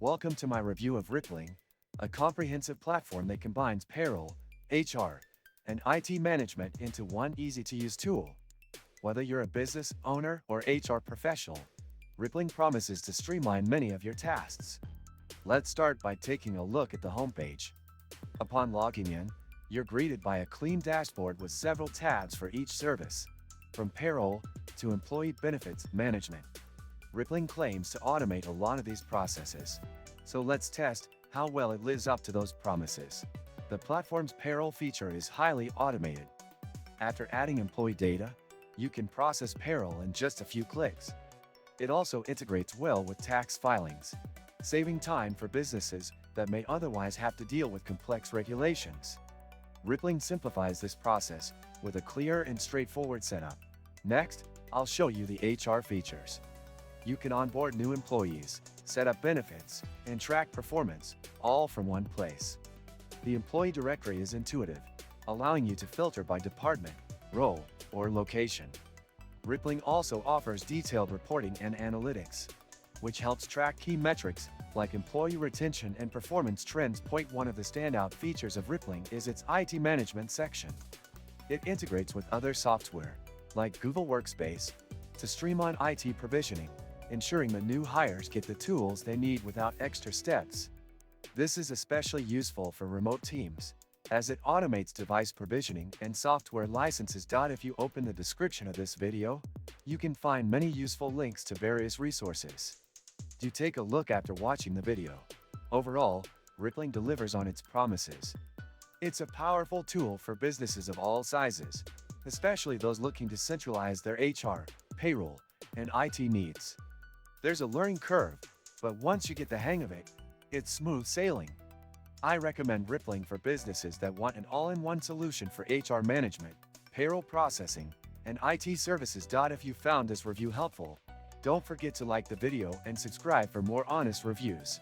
Welcome to my review of Rippling, a comprehensive platform that combines payroll, HR, and IT management into one easy-to-use tool. Whether you're a business owner or HR professional, Rippling promises to streamline many of your tasks. Let's start by taking a look at the homepage. Upon logging in, you're greeted by a clean dashboard with several tabs for each service, from payroll to employee benefits management. Rippling claims to automate a lot of these processes, so let's test how well it lives up to those promises. The platform's payroll feature is highly automated. After adding employee data, you can process payroll in just a few clicks. It also integrates well with tax filings, saving time for businesses that may otherwise have to deal with complex regulations. Rippling simplifies this process with a clear and straightforward setup. Next, I'll show you the HR features. You can onboard new employees, set up benefits, and track performance, all from one place. The employee directory is intuitive, allowing you to filter by department, role, or location. Rippling also offers detailed reporting and analytics, which helps track key metrics like employee retention and performance trends. One of the standout features of Rippling is its IT management section. It integrates with other software, like Google Workspace, to streamline IT provisioning, ensuring that new hires get the tools they need without extra steps. This is especially useful for remote teams, as it automates device provisioning and software licenses. If you open the description of this video, you can find many useful links to various resources. Do take a look after watching the video. Overall, Rippling delivers on its promises. It's a powerful tool for businesses of all sizes, especially those looking to centralize their HR, payroll, and IT needs. There's a learning curve, but once you get the hang of it, it's smooth sailing. I recommend Rippling for businesses that want an all-in-one solution for HR management, payroll processing, and IT services. If you found this review helpful, don't forget to like the video and subscribe for more honest reviews.